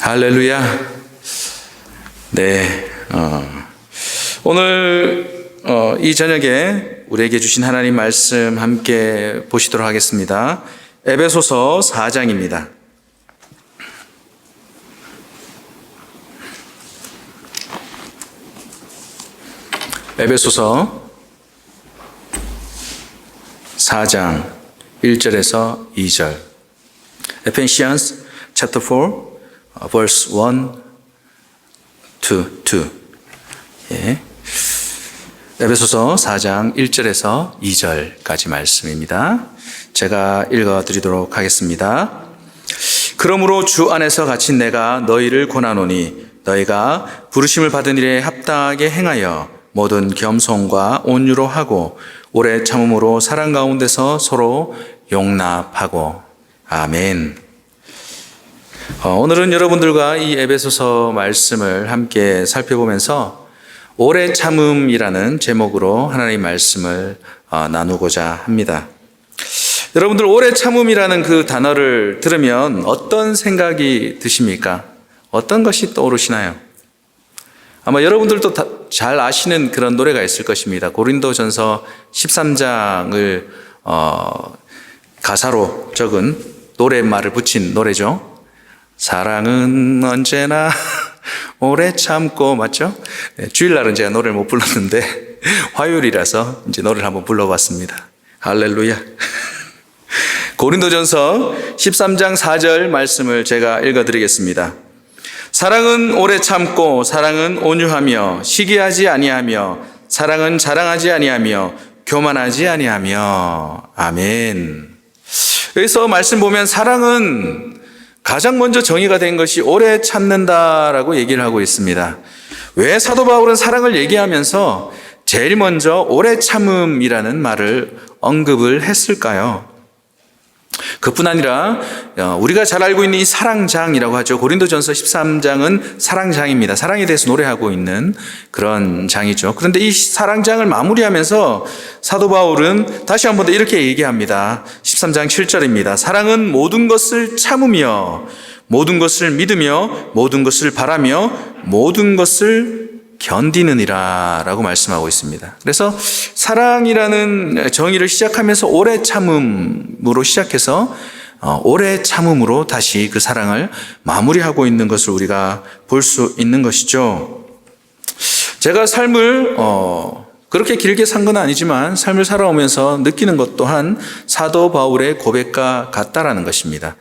할렐루야. 네, 오늘 이 저녁에 우리에게 주신 하나님 말씀 함께 보시도록 하겠습니다. 에베소서 4장입니다. 에베소서 4장 1절에서 2절. Ephesians chapter 4 verse 1 to 2. 예. 에베소서 4장 1절에서 2절까지 말씀입니다. 제가 읽어드리도록 하겠습니다. 그러므로 주 안에서 갇힌 내가 너희를 권하노니 너희가 부르심을 받은 일에 합당하게 행하여 모든 겸손과 온유로 하고 오래 참음으로 사랑 가운데서 서로 용납하고. 아멘. 오늘은 여러분들과 이 에베소서 말씀을 함께 살펴보면서 오래 참음이라는 제목으로 하나님의 말씀을 나누고자 합니다. 여러분들, 오래 참음이라는 그 단어를 들으면 어떤 생각이 드십니까? 어떤 것이 떠오르시나요? 아마 여러분들도 잘 아시는 그런 노래가 있을 것입니다. 고린도전서 13장을 가사로 적은 노랫말을 붙인 노래죠. 사랑은 언제나 오래 참고, 맞죠? 네, 주일날은 제가 노래를 못 불렀는데 화요일이라서 이제 노래를 한번 불러봤습니다. 할렐루야. 고린도전서 13장 4절 말씀을 제가 읽어드리겠습니다. 사랑은 오래 참고, 사랑은 온유하며 시기하지 아니하며, 사랑은 자랑하지 아니하며 교만하지 아니하며. 아멘. 여기서 말씀 보면 사랑은 가장 먼저 정의가 된 것이 오래 참는다라고 얘기를 하고 있습니다. 왜 사도 바울은 사랑을 얘기하면서 제일 먼저 오래 참음이라는 말을 언급을 했을까요? 그뿐 아니라 우리가 잘 알고 있는 이 사랑장이라고 하죠. 고린도전서 13장은 사랑장입니다. 사랑에 대해서 노래하고 있는 그런 장이죠. 그런데 이 사랑장을 마무리하면서 사도 바울은 다시 한 번 더 이렇게 얘기합니다. 13장 7절입니다. 사랑은 모든 것을 참으며 모든 것을 믿으며 모든 것을 바라며 모든 것을 견디느니라 라고 말씀하고 있습니다. 그래서 사랑이라는 정의를 시작하면서 오래 참음으로 시작해서 오래 참음으로 다시 그 사랑을 마무리하고 있는 것을 우리가 볼 수 있는 것이죠. 제가 삶을 그렇게 길게 산 건 아니지만 삶을 살아오면서 느끼는 것 또한 사도 바울의 고백과 같다라는 것입니다.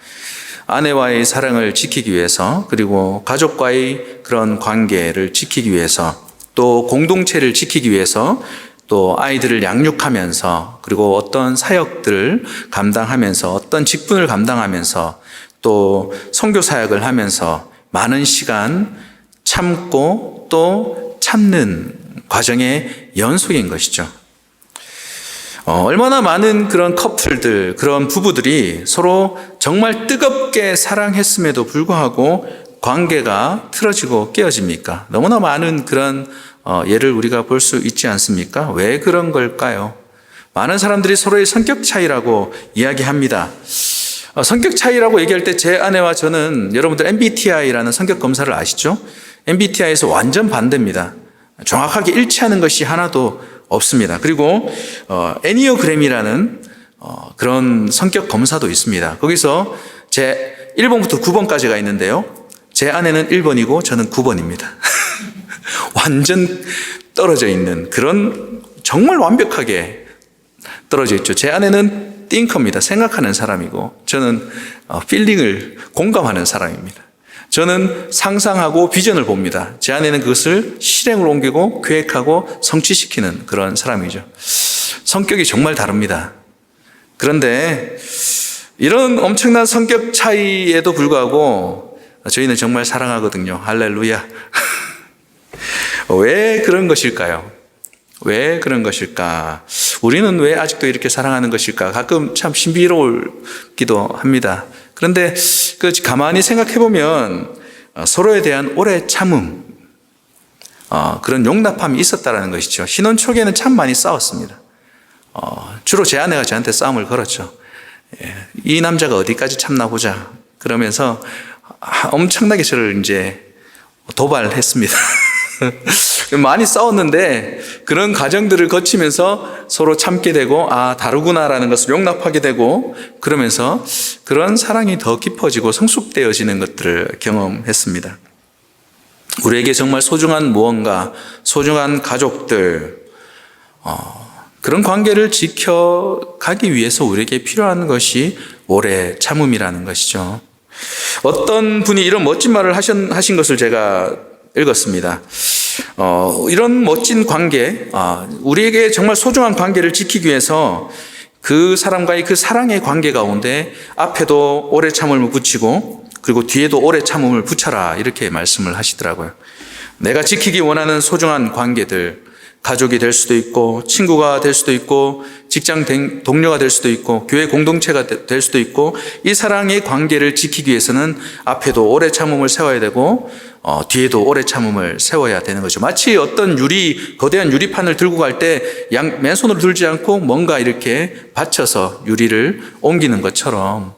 아내와의 사랑을 지키기 위해서, 그리고 가족과의 그런 관계를 지키기 위해서, 또 공동체를 지키기 위해서, 또 아이들을 양육하면서, 그리고 어떤 사역들을 감당하면서, 어떤 직분을 감당하면서, 또 선교 사역을 하면서 많은 시간 참고 또 참는 과정의 연속인 것이죠. 얼마나 많은 그런 커플들, 그런 부부들이 서로 정말 뜨겁게 사랑했음에도 불구하고 관계가 틀어지고 깨어집니까? 너무나 많은 그런 예를 우리가 볼 수 있지 않습니까? 왜 그런 걸까요? 많은 사람들이 서로의 성격 차이라고 이야기합니다. 성격 차이라고 얘기할 때 제 아내와 저는, 여러분들 MBTI라는 성격 검사를 아시죠? MBTI에서 완전 반대입니다. 정확하게 일치하는 것이 하나도 없습니다. 그리고 애니어그램이라는 그런 성격 검사도 있습니다. 거기서 제 1번부터 9번까지가 있는데요, 제 아내는 1번이고 저는 9번입니다. 완전 떨어져 있는, 그런 정말 완벽하게 떨어져 있죠. 제 아내는 띵커입니다. 생각하는 사람이고, 저는 필링을 공감하는 사람입니다. 저는 상상하고 비전을 봅니다. 제 아내는 그것을 실행으로 옮기고 계획하고 성취시키는 그런 사람이죠. 성격이 정말 다릅니다. 그런데 이런 엄청난 성격 차이에도 불구하고 저희는 정말 사랑하거든요. 할렐루야. 왜 그런 것일까요? 왜 그런 것일까? 우리는 왜 아직도 이렇게 사랑하는 것일까? 가끔 참 신비로울기도 합니다. 그런데 가만히 생각해 보면 서로에 대한 오래 참음, 그런 용납함이 있었다라는 것이죠. 신혼 초기에는 참 많이 싸웠습니다. 주로 제 아내가 저한테 싸움을 걸었죠. 이 남자가 어디까지 참나 보자. 그러면서 엄청나게 저를 이제 도발했습니다. 많이 싸웠는데 그런 과정들을 거치면서 서로 참게 되고 다르구나라는 것을 용납하게 되고 그러면서 그런 사랑이 더 깊어지고 성숙되어지는 것들을 경험했습니다. 우리에게 정말 소중한 무언가, 소중한 가족들, 그런 관계를 지켜가기 위해서 우리에게 필요한 것이 오래 참음이라는 것이죠. 어떤 분이 이런 멋진 말을 하신 것을 제가 읽었습니다. 이런 멋진 관계, 우리에게 정말 소중한 관계를 지키기 위해서 그 사람과의 그 사랑의 관계 가운데 앞에도 오래 참음을 붙이고 그리고 뒤에도 오래 참음을 붙여라, 이렇게 말씀을 하시더라고요. 내가 지키기 원하는 소중한 관계들, 가족이 될 수도 있고 친구가 될 수도 있고 직장 동료가 될 수도 있고 교회 공동체가 될 수도 있고, 이 사랑의 관계를 지키기 위해서는 앞에도 오래 참음을 세워야 되고 뒤에도 오래 참음을 세워야 되는 거죠. 마치 어떤 거대한 유리판을 들고 갈 때 맨손으로 들지 않고 뭔가 이렇게 받쳐서 유리를 옮기는 것처럼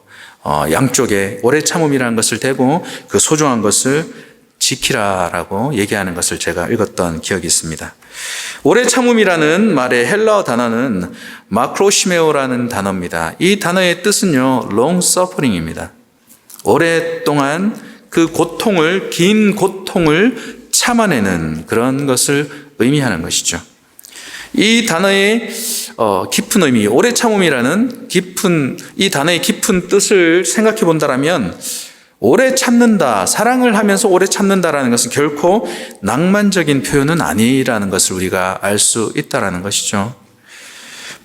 양쪽에 오래 참음이라는 것을 대고 그 소중한 것을 지키라라고 얘기하는 것을 제가 읽었던 기억이 있습니다. 오래 참음이라는 말의 헬라어 단어는 마크로시메오라는 단어입니다. 이 단어의 뜻은요, long suffering입니다. 오랫동안 그 고통을, 긴 고통을 참아내는 그런 것을 의미하는 것이죠. 이 단어의 깊은 의미, 오래 참음이라는 이 단어의 깊은 뜻을 생각해 본다면, 오래 참는다, 사랑을 하면서 오래 참는다라는 것은 결코 낭만적인 표현은 아니라는 것을 우리가 알 수 있다라는 것이죠.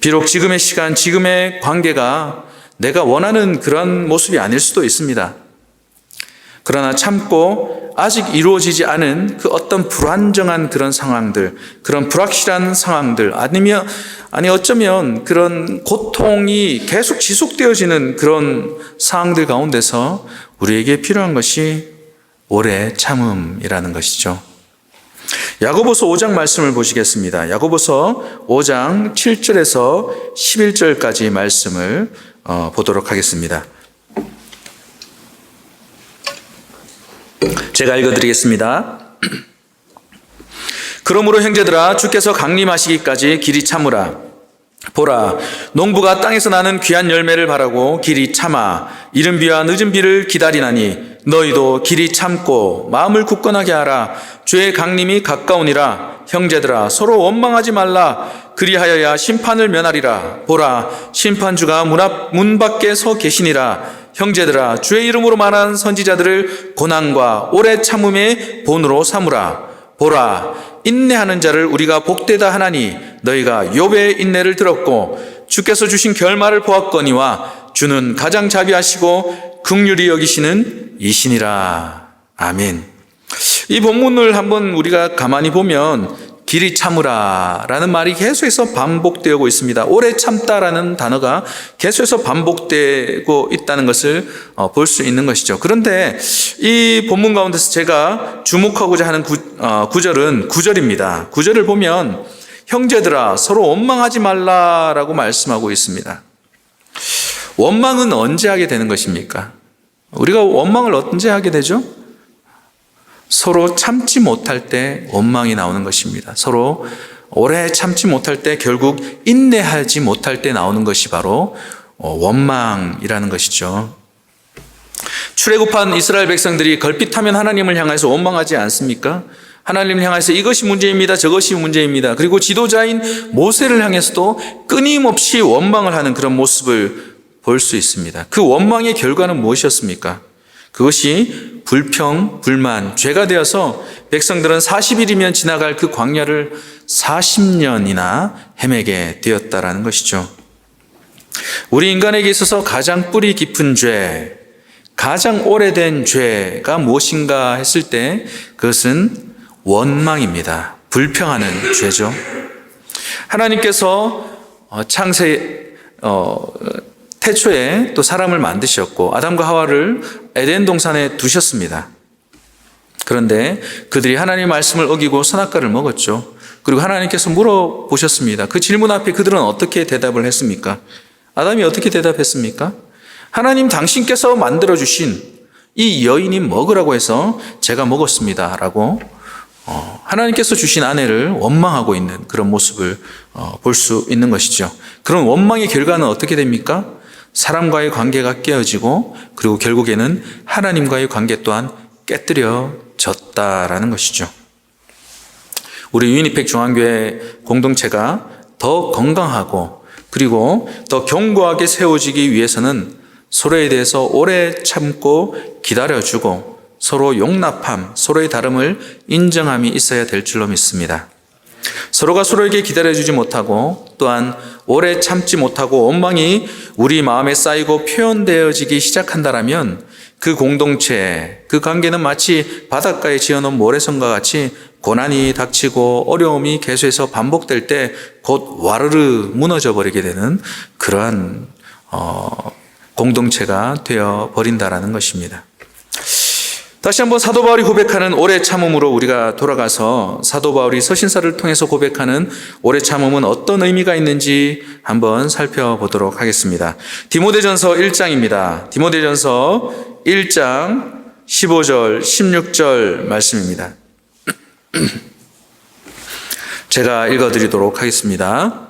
비록 지금의 시간, 지금의 관계가 내가 원하는 그런 모습이 아닐 수도 있습니다. 그러나 참고 아직 이루어지지 않은 그 어떤 불안정한 그런 상황들, 그런 불확실한 상황들, 아니 어쩌면 그런 고통이 계속 지속되어지는 그런 상황들 가운데서 우리에게 필요한 것이 오래 참음이라는 것이죠. 야고보서 5장 말씀을 보시겠습니다. 야고보서 5장 7절에서 11절까지 말씀을 보도록 하겠습니다. 제가 읽어드리겠습니다. 그러므로 형제들아, 주께서 강림하시기까지 길이 참으라. 보라, 농부가 땅에서 나는 귀한 열매를 바라고 길이 참아 이른 비와 늦은 비를 기다리나니 너희도 길이 참고 마음을 굳건하게 하라. 주의 강림이 가까우니라. 형제들아, 서로 원망하지 말라. 그리하여야 심판을 면하리라. 보라, 심판주가 문 밖에 서 계시니라. 형제들아, 주의 이름으로 말한 선지자들을 고난과 오래 참음의 본으로 삼으라. 보라, 인내하는 자를 우리가 복되다 하나니 너희가 욥의 인내를 들었고 주께서 주신 결말을 보았거니와 주는 가장 자비하시고 긍휼히 여기시는 이시니라. 아멘. 이 본문을 한번 우리가 가만히 보면 길이 참으라 라는 말이 계속해서 반복되고 있습니다. 오래 참다라는 단어가 계속해서 반복되고 있다는 것을 볼 수 있는 것이죠. 그런데 이 본문 가운데서 제가 주목하고자 하는 구절은 9절입니다. 9절을 보면 형제들아, 서로 원망하지 말라라고 말씀하고 있습니다. 원망은 언제 하게 되는 것입니까? 우리가 원망을 언제 하게 되죠? 서로 참지 못할 때 원망이 나오는 것입니다. 서로 오래 참지 못할 때, 결국 인내하지 못할 때 나오는 것이 바로 원망이라는 것이죠. 출애굽한 이스라엘 백성들이 걸핏하면 하나님을 향해서 원망하지 않습니까? 하나님을 향해서 이것이 문제입니다, 저것이 문제입니다. 그리고 지도자인 모세를 향해서도 끊임없이 원망을 하는 그런 모습을 볼 수 있습니다. 그 원망의 결과는 무엇이었습니까? 그것이 불평, 불만, 죄가 되어서 백성들은 40일이면 지나갈 그 광야를 40년이나 헤매게 되었다라는 것이죠. 우리 인간에게 있어서 가장 뿌리 깊은 죄, 가장 오래된 죄가 무엇인가 했을 때 그것은 원망입니다. 불평하는 죄죠. 하나님께서 태초에 또 사람을 만드셨고 아담과 하와를 에덴 동산에 두셨습니다. 그런데 그들이 하나님의 말씀을 어기고 선악과를 먹었죠. 그리고 하나님께서 물어보셨습니다. 그 질문 앞에 그들은 어떻게 대답을 했습니까? 아담이 어떻게 대답했습니까? 하나님 당신께서 만들어주신 이 여인이 먹으라고 해서 제가 먹었습니다 라고 하나님께서 주신 아내를 원망하고 있는 그런 모습을 볼 수 있는 것이죠. 그런 원망의 결과는 어떻게 됩니까? 사람과의 관계가 깨어지고 그리고 결국에는 하나님과의 관계 또한 깨뜨려졌다라는 것이죠. 우리 유니팩 중앙교회 공동체가 더 건강하고 그리고 더 견고하게 세워지기 위해서는 서로에 대해서 오래 참고 기다려주고 서로 용납함, 서로의 다름을 인정함이 있어야 될 줄로 믿습니다. 서로가 서로에게 기다려주지 못하고 또한 오래 참지 못하고 원망이 우리 마음에 쌓이고 표현되어지기 시작한다면 그 공동체, 그 관계는 마치 바닷가에 지어놓은 모래성과 같이 고난이 닥치고 어려움이 계속해서 반복될 때 곧 와르르 무너져 버리게 되는 그러한 공동체가 되어 버린다라는 것입니다. 다시 한번 사도 바울이 고백하는 오래 참음으로 우리가 돌아가서 사도 바울이 서신서를 통해서 고백하는 오래 참음은 어떤 의미가 있는지 한번 살펴보도록 하겠습니다. 디모데전서 1장입니다. 디모데전서 1장 15절 16절 말씀입니다. 제가 읽어드리도록 하겠습니다.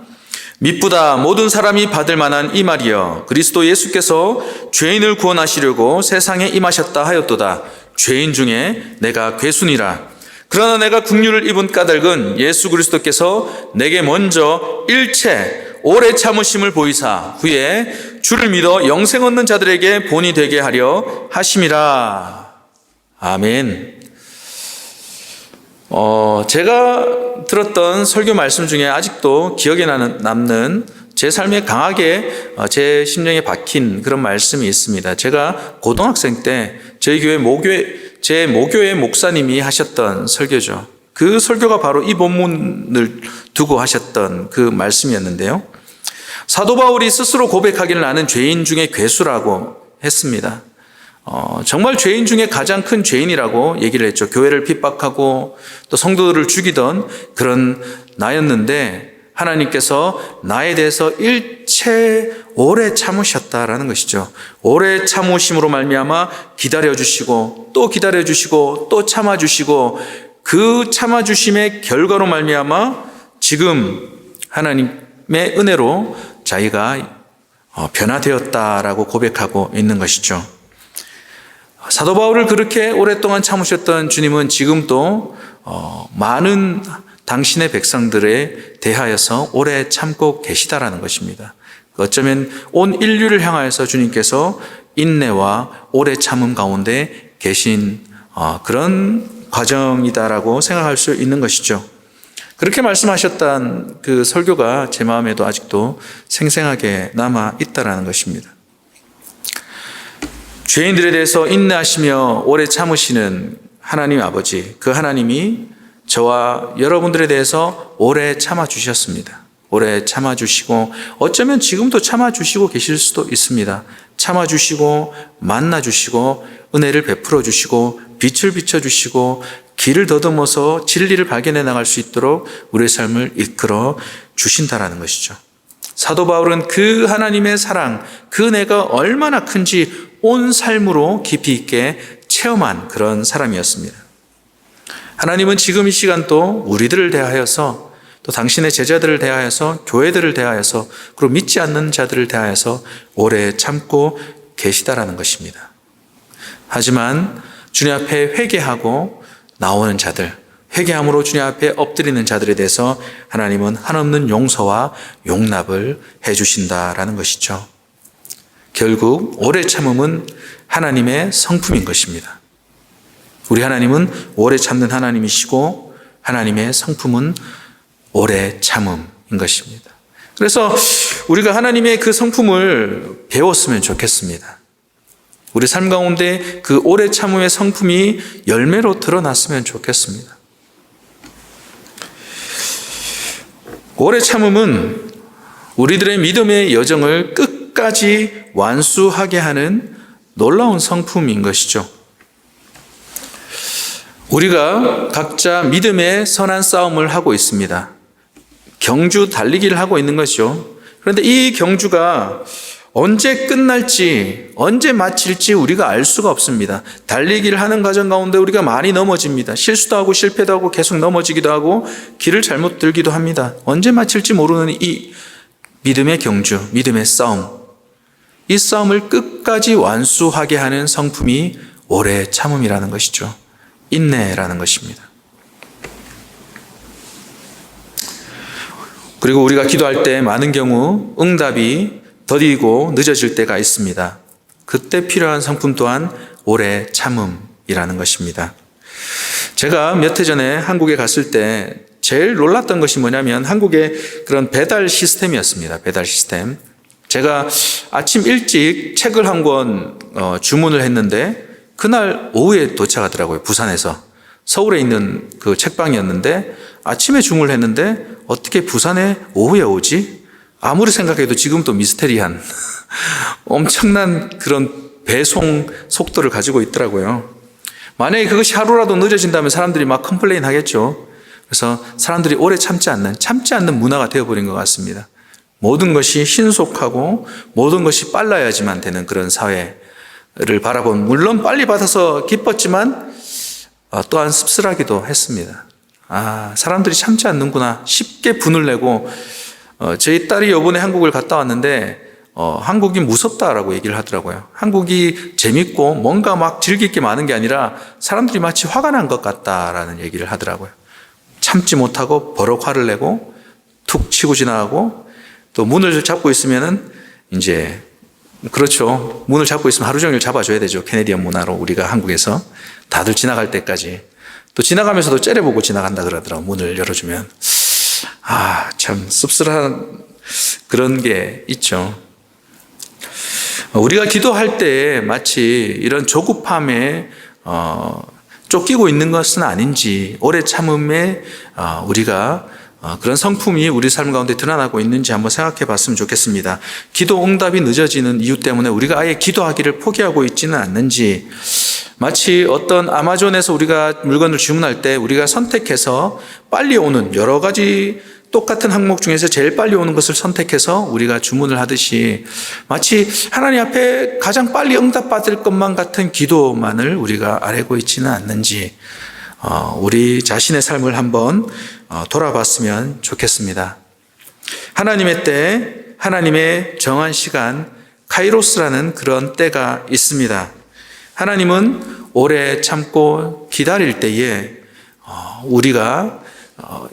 미쁘다 모든 사람이 받을 만한 이 말이여 그리스도 예수께서 죄인을 구원하시려고 세상에 임하셨다 하였도다. 죄인 중에 내가 괴순이라. 그러나 내가 긍휼을 입은 까닭은 예수 그리스도께서 내게 먼저 일체 오래 참으심을 보이사 후에 주를 믿어 영생 얻는 자들에게 본이 되게 하려 하심이라. 아멘. 제가 들었던 설교 말씀 중에 아직도 기억에 남는 제 삶에 강하게 제 심령에 박힌 그런 말씀이 있습니다. 제가 고등학생 때 저희 교회 제 모교회 목사님이 하셨던 설교죠. 그 설교가 바로 이 본문을 두고 하셨던 그 말씀이었는데요. 사도 바울이 스스로 고백하기를 나는 죄인 중에 괴수라고 했습니다. 정말 죄인 중에 가장 큰 죄인이라고 얘기를 했죠. 교회를 핍박하고 또 성도들을 죽이던 그런 나였는데 하나님께서 나에 대해서 일체 오래 참으셨다라는 것이죠. 오래 참으심으로 말미암아 기다려주시고 또 기다려주시고 또 참아주시고 그 참아주심의 결과로 말미암아 지금 하나님의 은혜로 자기가 변화되었다라고 고백하고 있는 것이죠. 사도 바울을 그렇게 오랫동안 참으셨던 주님은 지금도 많은 당신의 백성들에 대하여서 오래 참고 계시다라는 것입니다. 어쩌면 온 인류를 향하여서 주님께서 인내와 오래 참음 가운데 계신 그런 과정이다라고 생각할 수 있는 것이죠. 그렇게 말씀하셨던 그 설교가 제 마음에도 아직도 생생하게 남아 있다라는 것입니다. 죄인들에 대해서 인내하시며 오래 참으시는 하나님 아버지, 그 하나님이 저와 여러분들에 대해서 오래 참아주셨습니다. 오래 참아주시고 어쩌면 지금도 참아주시고 계실 수도 있습니다. 참아주시고 만나주시고 은혜를 베풀어 주시고 빛을 비춰주시고 길을 더듬어서 진리를 발견해 나갈 수 있도록 우리의 삶을 이끌어 주신다라는 것이죠. 사도 바울은 그 하나님의 사랑, 그 은혜가 얼마나 큰지 온 삶으로 깊이 있게 체험한 그런 사람이었습니다. 하나님은 지금 이 시간도 우리들을 대하여서 또 당신의 제자들을 대하여서 교회들을 대하여서 그리고 믿지 않는 자들을 대하여서 오래 참고 계시다라는 것입니다. 하지만 주님 앞에 회개하고 나오는 자들, 회개함으로 주님 앞에 엎드리는 자들에 대해서 하나님은 한없는 용서와 용납을 해주신다라는 것이죠. 결국 오래 참음은 하나님의 성품인 것입니다. 우리 하나님은 오래 참는 하나님이시고 하나님의 성품은 오래 참음인 것입니다. 그래서 우리가 하나님의 그 성품을 배웠으면 좋겠습니다. 우리 삶 가운데 그 오래 참음의 성품이 열매로 드러났으면 좋겠습니다. 오래 참음은 우리들의 믿음의 여정을 끝까지 완수하게 하는 놀라운 성품인 것이죠. 우리가 각자 믿음의 선한 싸움을 하고 있습니다. 경주 달리기를 하고 있는 것이죠. 그런데 이 경주가 언제 끝날지, 언제 마칠지 우리가 알 수가 없습니다. 달리기를 하는 과정 가운데 우리가 많이 넘어집니다. 실수도 하고 실패도 하고 계속 넘어지기도 하고 길을 잘못 들기도 합니다. 언제 마칠지 모르는 이 믿음의 경주, 믿음의 싸움, 이 싸움을 끝까지 완수하게 하는 성품이 오래 참음이라는 것이죠. 인내라는 것입니다. 그리고 우리가 기도할 때 많은 경우 응답이 더디고 늦어질 때가 있습니다. 그때 필요한 성품 또한 오래 참음이라는 것입니다. 제가 몇 해 전에 한국에 갔을 때 제일 놀랐던 것이 뭐냐면 한국의 그런 배달 시스템이었습니다. 배달 시스템. 제가 아침 일찍 책을 한 권 주문을 했는데 그날 오후에 도착하더라고요. 부산에서. 서울에 있는 그 책방이었는데 아침에 주문을 했는데 어떻게 부산에 오후에 오지? 아무리 생각해도 지금도 미스테리한 엄청난 그런 배송 속도를 가지고 있더라고요. 만약에 그것이 하루라도 늦어진다면 사람들이 막 컴플레인 하겠죠. 그래서 사람들이 오래 참지 않는 문화가 되어버린 것 같습니다. 모든 것이 신속하고 모든 것이 빨라야지만 되는 그런 사회를 바라본, 물론 빨리 받아서 기뻤지만 또한 씁쓸하기도 했습니다. 사람들이 참지 않는구나. 쉽게 분을 내고, 저희 딸이 이번에 한국을 갔다 왔는데, 한국이 무섭다라고 얘기를 하더라고요. 한국이 재밌고 뭔가 막 즐길 게 많은 게 아니라 사람들이 마치 화가 난 것 같다라는 얘기를 하더라고요. 참지 못하고 버럭 화를 내고 툭 치고 지나가고 또 문을 잡고 있으면은 이제 그렇죠. 문을 잡고 있으면 하루 종일 잡아줘야 되죠. 캐네디언 문화로 우리가 한국에서 다들 지나갈 때까지. 또 지나가면서도 째려보고 지나간다 그러더라고요. 문을 열어주면. 참 씁쓸한 그런 게 있죠. 우리가 기도할 때 마치 이런 조급함에 쫓기고 있는 것은 아닌지, 오래 참음에 우리가 그런 성품이 우리 삶 가운데 드러나고 있는지 한번 생각해 봤으면 좋겠습니다. 기도 응답이 늦어지는 이유 때문에 우리가 아예 기도하기를 포기하고 있지는 않는지, 마치 어떤 아마존에서 우리가 물건을 주문할 때 우리가 선택해서 빨리 오는 여러 가지 똑같은 항목 중에서 제일 빨리 오는 것을 선택해서 우리가 주문을 하듯이 마치 하나님 앞에 가장 빨리 응답받을 것만 같은 기도만을 우리가 아뢰고 있지는 않는지 우리 자신의 삶을 한번 돌아봤으면 좋겠습니다. 하나님의 때, 하나님의 정한 시간, 카이로스라는 그런 때가 있습니다. 하나님은 오래 참고 기다릴 때에 우리가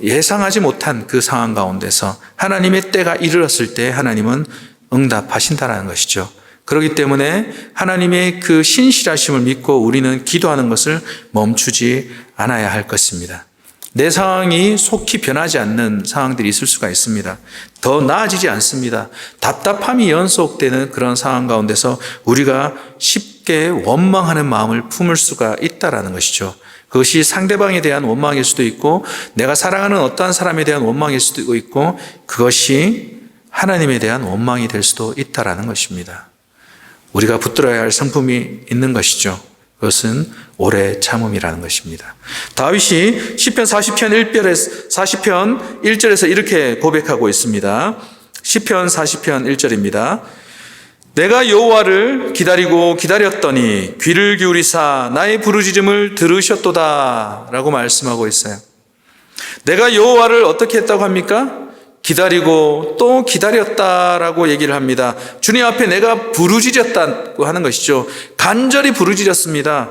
예상하지 못한 그 상황 가운데서 하나님의 때가 이르렀을 때 하나님은 응답하신다는 것이죠. 그렇기 때문에 하나님의 그 신실하심을 믿고 우리는 기도하는 것을 멈추지 않아야 할 것입니다. 내 상황이 속히 변하지 않는 상황들이 있을 수가 있습니다. 더 나아지지 않습니다. 답답함이 연속되는 그런 상황 가운데서 우리가 쉽게 원망하는 마음을 품을 수가 있다는 것이죠. 그것이 상대방에 대한 원망일 수도 있고 내가 사랑하는 어떠한 사람에 대한 원망일 수도 있고 그것이 하나님에 대한 원망이 될 수도 있다는 것입니다. 우리가 붙들어야 할 성품이 있는 것이죠. 그것은 오래 참음이라는 것입니다. 다윗이 시편 40편 1절에서 이렇게 고백하고 있습니다. 시편 40편 1절입니다. 내가 여호와를 기다리고 기다렸더니 귀를 기울이사 나의 부르짖음을 들으셨도다 라고 말씀하고 있어요. 내가 여호와를 어떻게 했다고 합니까? 기다리고 또 기다렸다라고 얘기를 합니다. 주님 앞에 내가 부르짖었다고 하는 것이죠. 간절히 부르짖었습니다.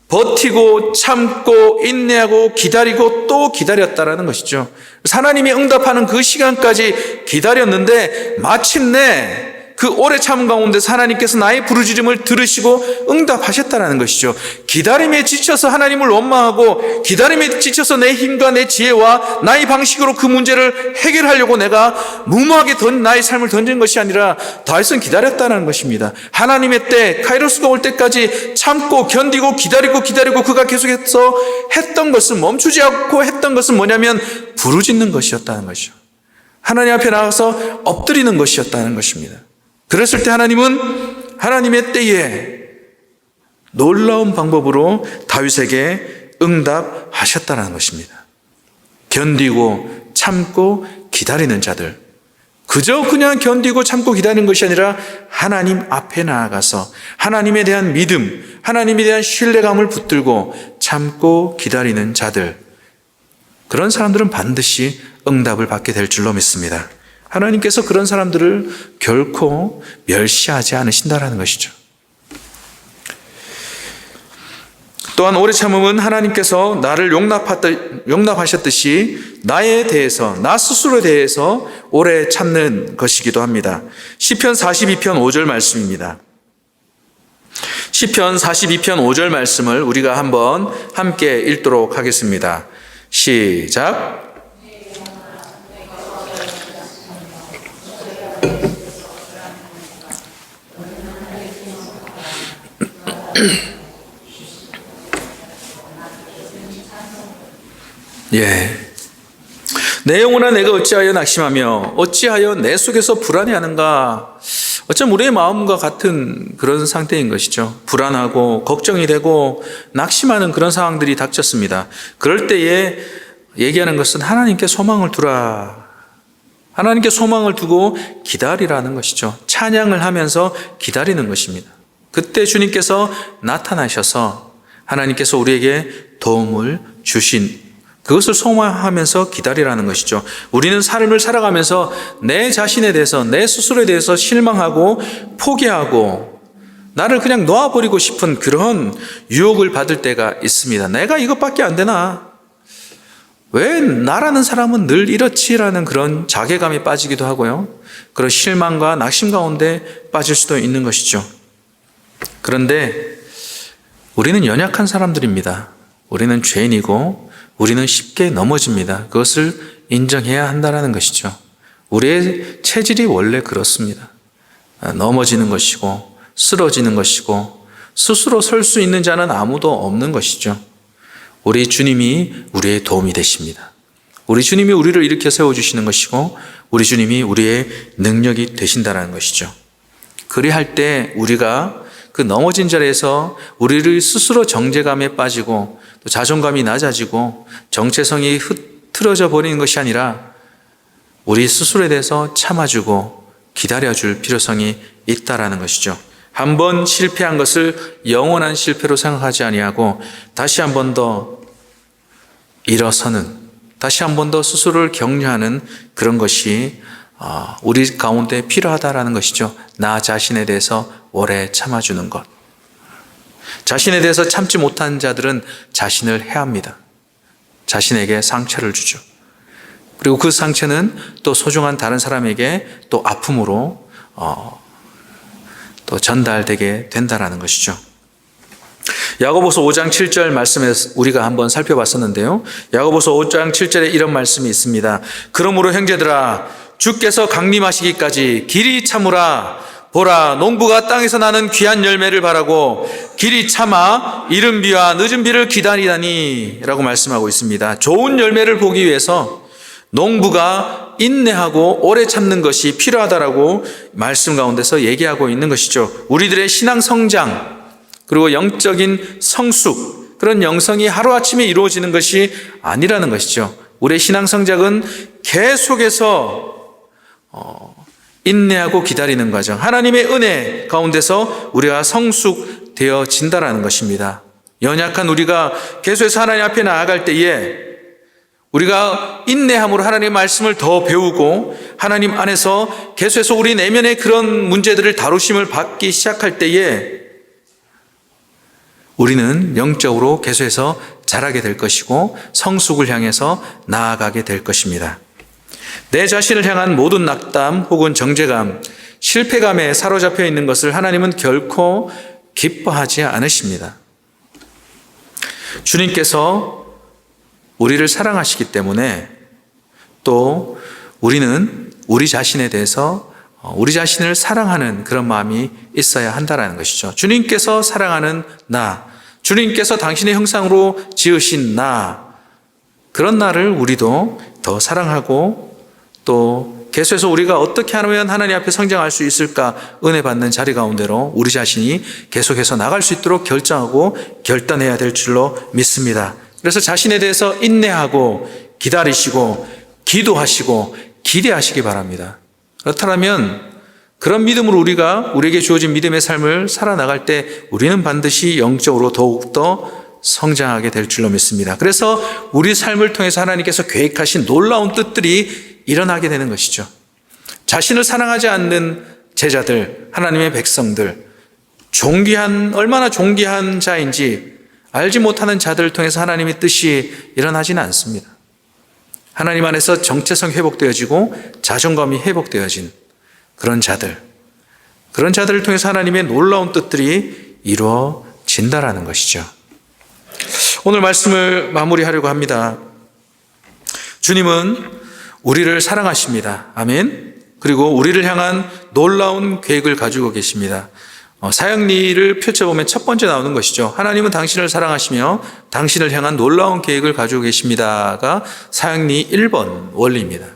버티고 참고 인내하고 기다리고 또 기다렸다라는 것이죠. 하나님이 응답하는 그 시간까지 기다렸는데 마침내 그 오래 참은 가운데서 하나님께서 나의 부르짖음을 들으시고 응답하셨다는 것이죠. 기다림에 지쳐서 하나님을 원망하고 기다림에 지쳐서 내 힘과 내 지혜와 나의 방식으로 그 문제를 해결하려고 내가 무모하게 나의 삶을 던진 것이 아니라 다윗은 기다렸다는 것입니다. 하나님의 때, 카이로스가 올 때까지 참고 견디고 기다리고 그가 계속해서 했던 것은 멈추지 않고 했던 것은 뭐냐면 부르짖는 것이었다는 것이죠. 하나님 앞에 나가서 엎드리는 것이었다는 것입니다. 그랬을 때 하나님은 하나님의 때에 놀라운 방법으로 다윗에게 응답하셨다는 것입니다. 견디고 참고 기다리는 자들, 그저 그냥 견디고 참고 기다리는 것이 아니라 하나님 앞에 나아가서 하나님에 대한 믿음, 하나님에 대한 신뢰감을 붙들고 참고 기다리는 자들, 그런 사람들은 반드시 응답을 받게 될 줄로 믿습니다. 하나님께서 그런 사람들을 결코 멸시하지 않으신다라는 것이죠. 또한 오래 참음은 하나님께서 나를 용납하셨듯이 나에 대해서, 나 스스로에 대해서 오래 참는 것이기도 합니다. 시편 42편 5절 말씀입니다. 시편 42편 5절 말씀을 우리가 한번 함께 읽도록 하겠습니다. 시작. 예. 내 영혼아 내가 어찌하여 낙심하며 어찌하여 내 속에서 불안해하는가. 어쩜 우리의 마음과 같은 그런 상태인 것이죠. 불안하고 걱정이 되고 낙심하는 그런 상황들이 닥쳤습니다. 그럴 때에 얘기하는 것은 하나님께 소망을 두라. 하나님께 소망을 두고 기다리라는 것이죠. 찬양을 하면서 기다리는 것입니다. 그때 주님께서 나타나셔서 하나님께서 우리에게 도움을 주신, 그것을 소망하면서 기다리라는 것이죠. 우리는 삶을 살아가면서 내 자신에 대해서, 내 스스로에 대해서 실망하고 포기하고 나를 그냥 놓아버리고 싶은 그런 유혹을 받을 때가 있습니다. 내가 이것밖에 안 되나? 왜 나라는 사람은 늘 이렇지라는 그런 자괴감에 빠지기도 하고요. 그런 실망과 낙심 가운데 빠질 수도 있는 것이죠. 그런데 우리는 연약한 사람들입니다. 우리는 죄인이고 우리는 쉽게 넘어집니다. 그것을 인정해야 한다는 것이죠. 우리의 체질이 원래 그렇습니다. 넘어지는 것이고 쓰러지는 것이고 스스로 설 수 있는 자는 아무도 없는 것이죠. 우리 주님이 우리의 도움이 되십니다. 우리 주님이 우리를 일으켜 세워주시는 것이고 우리 주님이 우리의 능력이 되신다는 것이죠. 그리할 때 우리가 그 넘어진 자리에서 우리를 스스로 정죄감에 빠지고 또 자존감이 낮아지고 정체성이 흐트러져 버리는 것이 아니라 우리 스스로에 대해서 참아주고 기다려줄 필요성이 있다라는 것이죠. 한번 실패한 것을 영원한 실패로 생각하지 아니하고 다시 한 번 더 일어서는, 다시 한 번 더 스스로를 격려하는 그런 것이 우리 가운데 필요하다라는 것이죠. 나 자신에 대해서 오래 참아주는 것. 자신에 대해서 참지 못한 자들은 자신을 해합니다. 자신에게 상처를 주죠. 그리고 그 상처는 또 소중한 다른 사람에게 또 아픔으로 또 전달되게 된다라는 것이죠. 야고보서 5장 7절 말씀에서 우리가 한번 살펴봤었는데요. 야고보서 5장 7절에 이런 말씀이 있습니다. 그러므로 형제들아 주께서 강림하시기까지 길이 참으라. 보라 농부가 땅에서 나는 귀한 열매를 바라고 길이 참아 이른 비와 늦은 비를 기다리다니 라고 말씀하고 있습니다. 좋은 열매를 보기 위해서 농부가 인내하고 오래 참는 것이 필요하다라고 말씀 가운데서 얘기하고 있는 것이죠. 우리들의 신앙 성장 그리고 영적인 성숙, 그런 영성이 하루아침에 이루어지는 것이 아니라는 것이죠. 우리의 신앙 성장은 계속해서 인내하고 기다리는 과정, 하나님의 은혜 가운데서 우리가 성숙되어진다라는 것입니다. 연약한 우리가 계속해서 하나님 앞에 나아갈 때에 우리가 인내함으로 하나님의 말씀을 더 배우고 하나님 안에서 계속해서 우리 내면의 그런 문제들을 다루심을 받기 시작할 때에 우리는 영적으로 계속해서 자라게 될 것이고 성숙을 향해서 나아가게 될 것입니다. 내 자신을 향한 모든 낙담 혹은 정죄감, 실패감에 사로잡혀 있는 것을 하나님은 결코 기뻐하지 않으십니다. 주님께서 우리를 사랑하시기 때문에 또 우리는 우리 자신에 대해서 우리 자신을 사랑하는 그런 마음이 있어야 한다는 것이죠. 주님께서 사랑하는 나, 주님께서 당신의 형상으로 지으신 나, 그런 나를 우리도 더 사랑하고 또 계속해서 우리가 어떻게 하면 하나님 앞에 성장할 수 있을까 은혜 받는 자리 가운데로 우리 자신이 계속해서 나갈 수 있도록 결정하고 결단해야 될 줄로 믿습니다. 그래서 자신에 대해서 인내하고 기다리시고 기도하시고 기대하시기 바랍니다. 그렇다면 그런 믿음으로 우리에게 주어진 믿음의 삶을 살아나갈 때 우리는 반드시 영적으로 더욱더 성장하게 될 줄로 믿습니다. 그래서 우리 삶을 통해서 하나님께서 계획하신 놀라운 뜻들이 일어나게 되는 것이죠. 자신을 사랑하지 않는 제자들, 하나님의 백성들, 얼마나 존귀한 자인지 알지 못하는 자들을 통해서 하나님의 뜻이 일어나지는 않습니다. 하나님 안에서 정체성이 회복되어지고 자존감이 회복되어진 그런 자들을 통해서 하나님의 놀라운 뜻들이 이루어진다라는 것이죠. 오늘 말씀을 마무리하려고 합니다. 주님은 우리를 사랑하십니다. 아멘. 그리고 우리를 향한 놀라운 계획을 가지고 계십니다. 사역리를 펼쳐보면 첫 번째 나오는 것이죠. 하나님은 당신을 사랑하시며 당신을 향한 놀라운 계획을 가지고 계십니다가 사역리 1번 원리입니다.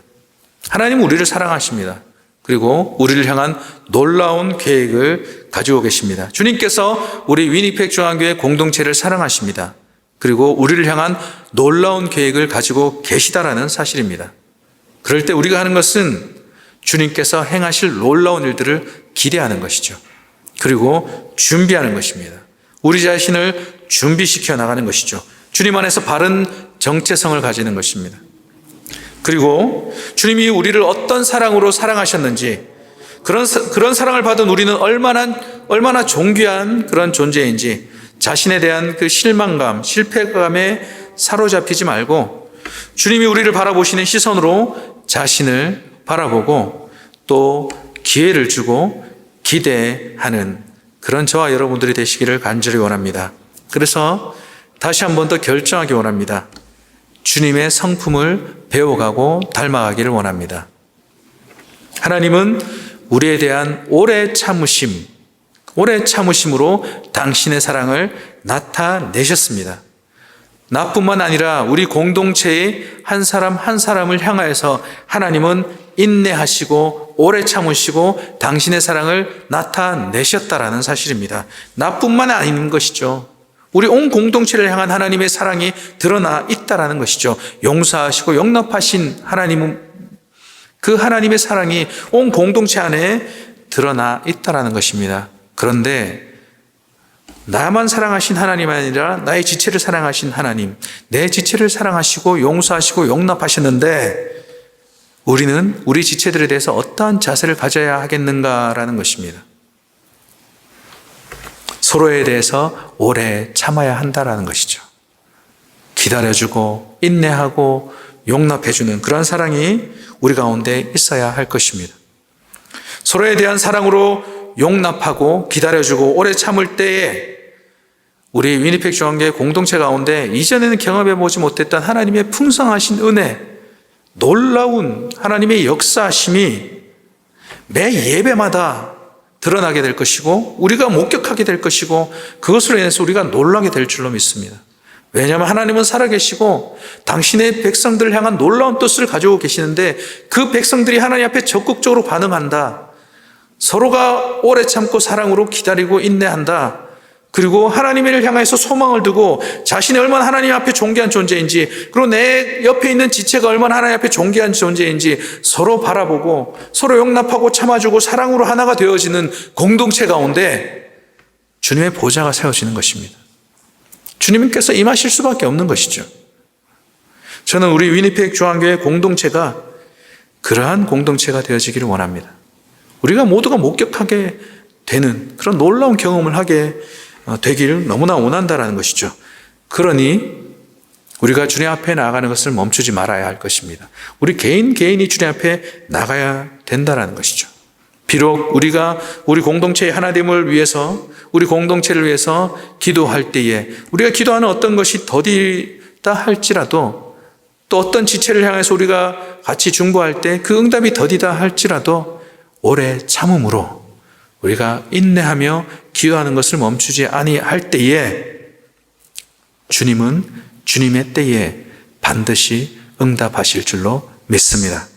하나님은 우리를 사랑하십니다. 그리고 우리를 향한 놀라운 계획을 가지고 계십니다. 주님께서 우리 위니펙 중앙교회 공동체를 사랑하십니다. 그리고 우리를 향한 놀라운 계획을 가지고 계시다라는 사실입니다. 그럴 때 우리가 하는 것은 주님께서 행하실 놀라운 일들을 기대하는 것이죠. 그리고 준비하는 것입니다. 우리 자신을 준비시켜 나가는 것이죠. 주님 안에서 바른 정체성을 가지는 것입니다. 그리고 주님이 우리를 어떤 사랑으로 사랑하셨는지, 그런 사랑을 받은 우리는 얼마나 존귀한 그런 존재인지, 자신에 대한 그 실망감, 실패감에 사로잡히지 말고 주님이 우리를 바라보시는 시선으로 자신을 바라보고 또 기회를 주고 기대하는 그런 저와 여러분들이 되시기를 간절히 원합니다. 그래서 다시 한 번 더 결정하기 원합니다. 주님의 성품을 배워가고 닮아가기를 원합니다. 하나님은 우리에 대한 오래 참으심으로 당신의 사랑을 나타내셨습니다. 나뿐만 아니라 우리 공동체의 한 사람 한 사람을 향하여서 하나님은 인내하시고 오래 참으시고 당신의 사랑을 나타내셨다라는 사실입니다. 나뿐만 아닌 것이죠. 우리 온 공동체를 향한 하나님의 사랑이 드러나 있다라는 것이죠. 용서하시고 용납하신 하나님은 그 하나님의 사랑이 온 공동체 안에 드러나 있다라는 것입니다. 그런데 나만 사랑하신 하나님이 아니라 나의 지체를 사랑하신 하나님, 내 지체를 사랑하시고 용서하시고 용납하셨는데 우리는 우리 지체들에 대해서 어떠한 자세를 가져야 하겠는가라는 것입니다. 서로에 대해서 오래 참아야 한다라는 것이죠. 기다려주고 인내하고 용납해주는 그런 사랑이 우리 가운데 있어야 할 것입니다. 서로에 대한 사랑으로 용납하고 기다려주고 오래 참을 때에 우리 위니펙 중앙교회 공동체 가운데 이전에는 경험해보지 못했던 하나님의 풍성하신 은혜, 놀라운 하나님의 역사하심이 매 예배마다 드러나게 될 것이고 우리가 목격하게 될 것이고 그것으로 인해서 우리가 놀라게 될 줄로 믿습니다. 왜냐하면 하나님은 살아계시고 당신의 백성들을 향한 놀라운 뜻을 가지고 계시는데 그 백성들이 하나님 앞에 적극적으로 반응한다. 서로가 오래 참고 사랑으로 기다리고 인내한다. 그리고 하나님을 향해서 소망을 두고 자신이 얼마나 하나님 앞에 존귀한 존재인지 그리고 내 옆에 있는 지체가 얼마나 하나님 앞에 존귀한 존재인지 서로 바라보고 서로 용납하고 참아주고 사랑으로 하나가 되어지는 공동체 가운데 주님의 보좌가 세워지는 것입니다. 주님께서 임하실 수밖에 없는 것이죠. 저는 우리 위니펙 중앙교회 공동체가 그러한 공동체가 되어지기를 원합니다. 우리가 모두가 목격하게 되는 그런 놀라운 경험을 하게 되기를 너무나 원한다는 것이죠. 그러니 우리가 주님 앞에 나아가는 것을 멈추지 말아야 할 것입니다. 우리 개인이 주님 앞에 나가야 된다는 것이죠. 비록 우리가 우리 공동체의 하나됨을 위해서 우리 공동체를 위해서 기도할 때에 우리가 기도하는 어떤 것이 더디다 할지라도 또 어떤 지체를 향해서 우리가 같이 중보할 때 그 응답이 더디다 할지라도 오래 참음으로 우리가 인내하며 기도하는 것을 멈추지 아니할 때에 주님은 주님의 때에 반드시 응답하실 줄로 믿습니다.